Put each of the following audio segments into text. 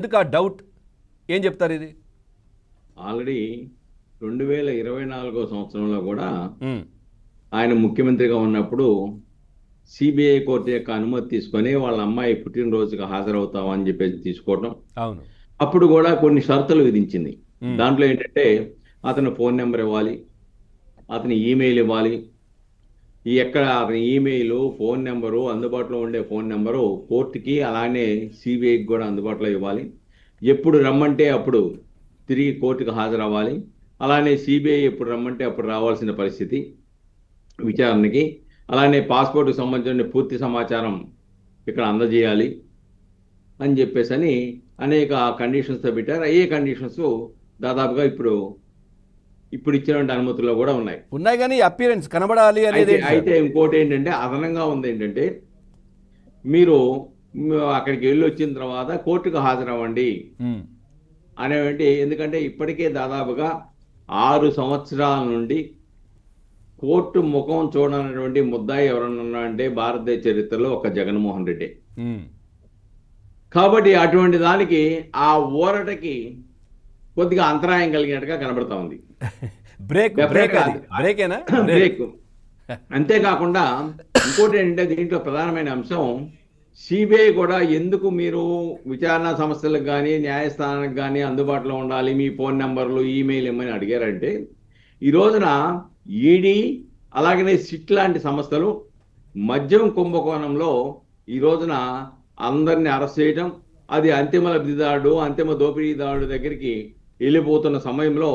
ఎందుకు ఆ డౌట్? ఏం చెప్తారు ఇది? ఆల్రెడీ 2024 సంవత్సరంలో కూడా ఉమ్, ఆయన ముఖ్యమంత్రిగా ఉన్నప్పుడు సిబిఐ కోర్టు యొక్క అనుమతి తీసుకొని వాళ్ళ అమ్మాయి పుట్టినరోజుకి హాజరవుతామని చెప్పేసి తీసుకోవటం. అవును. అప్పుడు కూడా కొన్ని షరతులు విధించింది. ఉమ్, దాంట్లో ఏంటంటే అతను ఫోన్ నెంబర్ ఇవ్వాలి, అతని ఈమెయిల్ ఇవ్వాలి. ఎక్కడ అతని ఈమెయిల్, ఫోన్ నెంబరు, అందుబాటులో ఉండే ఫోన్ నెంబరు కోర్టుకి అలానే సిబిఐకి కూడా అందుబాటులో ఇవ్వాలి. ఎప్పుడు రమ్మంటే అప్పుడు తిరిగి కోర్టుకు హాజరవ్వాలి. అలానే సిబిఐ ఎప్పుడు రమ్మంటే అప్పుడు రావాల్సిన పరిస్థితి విచారణకి. అలానే పాస్పోర్ట్కి సంబంధించిన పూర్తి సమాచారం ఇక్కడ అందజేయాలి అని చెప్పేసి అని అనేక కండిషన్స్తో పెట్టారు. అయ్యే కండిషన్స్ దాదాపుగా ఇప్పుడు ఇచ్చినటువంటి అనుమతుల్లో కూడా ఉన్నాయి. ఉన్నాయి కానీ అపియరెన్స్ కనబడాలి అనేది ఏంటి సార్? అయితే ఇంకోటి ఏంటంటే అదనంగా ఉంది ఏంటంటే మీరు అక్కడికి వెళ్ళి వచ్చిన తర్వాత కోర్టుకు హాజరవ్వండి ఉమ్, అనేవంటి. ఎందుకంటే ఇప్పటికే దాదాపుగా 6 సంవత్సరాల నుండి కోర్టు ముఖం చూడనటువంటి ముద్దాయి ఎవరన్నా ఉన్నారంటే భారతదేశ చరిత్రలో ఒక జగన్మోహన్ రెడ్డి. ఉమ్. కాబట్టి అటువంటి దానికి ఆ ఊరటకి కొద్దిగా అంతరాయం కలిగినట్టుగా కనబడతా ఉంది. బ్రేక్ బ్రేక్ అది బ్రేకేనా? బ్రేక్. అంతేకాకుండా ఇంకోటి ఏంటంటే దీంట్లో ప్రధానమైన అంశం సిబిఐ కూడా ఎందుకు మీరు విచారణ సంస్థలకు కానీ న్యాయస్థానానికి కానీ అందుబాటులో ఉండాలి, మీ ఫోన్ నెంబర్లు, ఈమెయిల్ ఇమ్మని అడిగారంటే ఈ రోజున ఈడీ అలాగనే సిట్ లాంటి సంస్థలు మద్యం కుంభకోణంలో ఈ రోజున అందరినీ అరెస్ట్ చేయటం, అది అంతిమ లబ్ధిదారుడు, అంతిమ దోపిడీదారుడు దగ్గరికి వెళ్ళిపోతున్న సమయంలో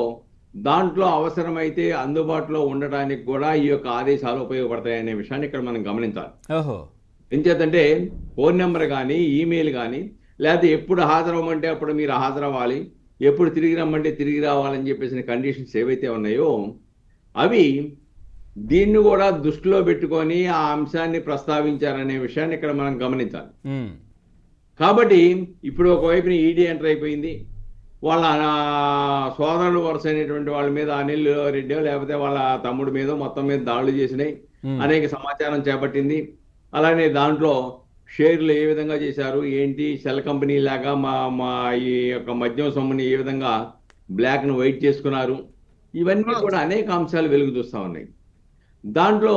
దాంట్లో అవసరమైతే అందుబాటులో ఉండటానికి కూడా ఈ యొక్క ఆదేశాలు ఉపయోగపడతాయనే విషయాన్ని ఇక్కడ మనం గమనించాలి. ఓహో. ఎంచేతంటే ఫోన్ నెంబర్ కానీ ఈమెయిల్ కానీ లేకపోతే ఎప్పుడు హాజరవ్వమంటే అప్పుడు మీరు హాజరవ్వాలి, ఎప్పుడు తిరిగి రమ్మంటే తిరిగి రావాలని చెప్పేసిన కండిషన్స్ ఏవైతే ఉన్నాయో అవి దీన్ని కూడా దృష్టిలో పెట్టుకొని ఆ అంశాన్ని ప్రస్తావించారనే విషయాన్ని ఇక్కడ మనం గమనించాలి. ఉమ్, కాబట్టి ఇప్పుడు ఒకవైపున ఈడీ ఎంటర్ అయిపోయింది. వాళ్ళ సోదరులు వరుస అయినటువంటి వాళ్ళ మీద అనిల్ రెడ్డి లేకపోతే వాళ్ళ తమ్ముడి మీద మొత్తం మీద దాడులు చేసినాయి, అనేక సమాచారం చేపట్టింది. అలానే దాంట్లో షేర్లు ఏ విధంగా చేశారు ఏంటి, సెల్ కంపెనీ లాగా మా మా ఈ యొక్క మద్యం సొమ్ముని ఏ విధంగా బ్లాక్ను వైట్ చేసుకున్నారు, ఇవన్నీ కూడా అనేక అంశాలు వెలుగు చూస్తూ ఉన్నాయి. దాంట్లో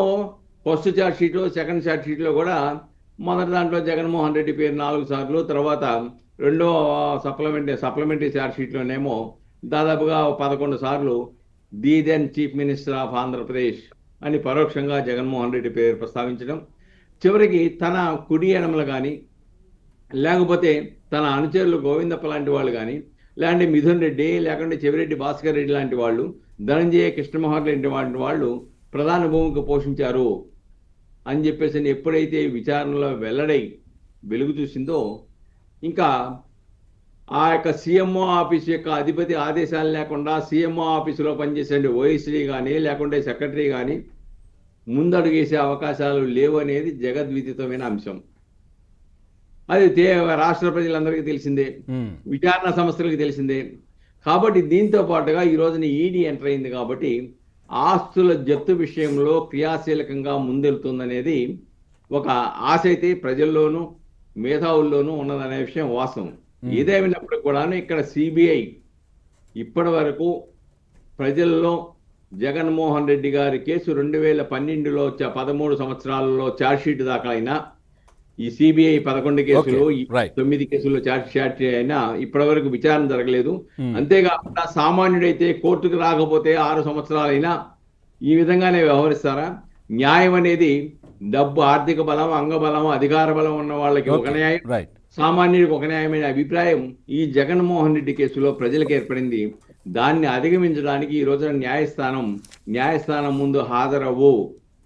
ఫస్ట్ ఛార్జ్ షీట్లో, సెకండ్ ఛార్జ్ షీట్లో కూడా మొదటి దాంట్లో జగన్మోహన్ రెడ్డి పేరు 4 సార్లు, తర్వాత రెండో సప్లిమెంటరీ ఛార్జ్ షీట్లోనేమో దాదాపుగా 11 సార్లు the then chief minister of Andhra Pradesh అని పరోక్షంగా జగన్మోహన్ రెడ్డి పేరు ప్రస్తావించడం, చివరికి తన కుడి ఎడమలు కానీ లేకపోతే తన అనుచరులు గోవిందప్ప లాంటి వాళ్ళు కానీ లేదంటే మిథున్ రెడ్డి లేకుంటే చెవిరెడ్డి భాస్కర్ రెడ్డి లాంటి వాళ్ళు, ధనంజయ కృష్ణమోహన్ రెడ్డి లాంటి వాళ్ళు ప్రధాన భూమిక పోషించారు అని చెప్పేసి ఎప్పుడైతే విచారణలో వెల్లడై వెలుగు చూసిందో ఇంకా ఆ యొక్క సీఎంఓ ఆఫీస్ యొక్క అధిపతి ఆదేశాలు లేకుండా సీఎంఓ ఆఫీసులో పనిచేసే ఓఎస్డీ కానీ లేకుంటే సెక్రటరీ కానీ ముందడుగేసే అవకాశాలు లేవు అనేది జగద్విదితమైన అంశం. అది రాష్ట్ర ప్రజలందరికీ తెలిసిందే, విచారణ సంస్థలకు తెలిసిందే. కాబట్టి దీంతో పాటుగా ఈ రోజున ఈడీ ఎంటర్ అయింది కాబట్టి ఆస్తుల జప్తు విషయంలో క్రియాశీలకంగా ముందెళ్తుందనేది ఒక ఆశ అయితే ప్రజల్లోనూ మేధావుల్లోనూ ఉన్నదనే విషయం వాస్తవం. ఏదేమైనప్పటికీ కూడా ఇక్కడ సిబిఐ ఇప్పటి వరకు ప్రజల్లో జగన్మోహన్ రెడ్డి గారి కేసు 2012లో 13 సంవత్సరాలలో ఛార్జ్షీట్ దాకా అయినా, ఈ సిబిఐ 11 కేసులు 9 కేసుల్లో ఛార్జ్ అయినా ఇప్పటి వరకు విచారణ జరగలేదు. అంతేకాకుండా సామాన్యుడైతే కోర్టుకు రాకపోతే 6 సంవత్సరాలైనా ఈ విధంగానే వ్యవహరిస్తారా? న్యాయం అనేది డబ్బు, ఆర్థిక బలం, అంగబలం, అధికార బలం ఉన్న వాళ్ళకి ఒక న్యాయం, సామాన్యుడికి ఒక న్యాయమైన అభిప్రాయం ఈ జగన్మోహన్ రెడ్డి కేసులో ప్రజలకు ఏర్పడింది. దాన్ని అధిగమించడానికి ఈ రోజున న్యాయస్థానం ముందు హాజరవ్వు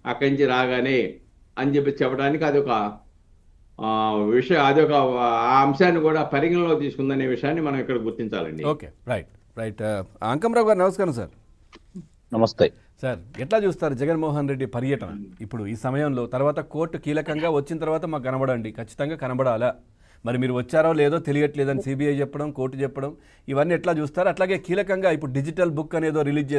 అక్కడి నుంచి రాగానే అని చెప్పి చెప్పడానికి అదొక విషయం, అదొక ఆ అంశాన్ని కూడా పరిగణలో తీసుకుందనే విషయాన్ని మనం ఇక్కడ గుర్తించాలండి. Okay, right right. అంకమరావు గారు నమస్కారం సార్. నమస్తే సార్, ఎట్లా చూస్తారు జగన్మోహన్ రెడ్డి పర్యటన ఇప్పుడు ఈ సమయంలో? తర్వాత కోర్టు కీలకంగా వచ్చిన తర్వాత మాకు కనబడండి, ఖచ్చితంగా కనబడాలా? మరి మీరు వచ్చారో లేదో తెలియట్లేదని సిబిఐ చెప్పడం, కోర్టు చెప్పడం, ఇవన్నీ ఎట్లా చూస్తారు? అట్లాగే కీలకంగా ఇప్పుడు డిజిటల్ బుక్ అనేదో రిలీజ్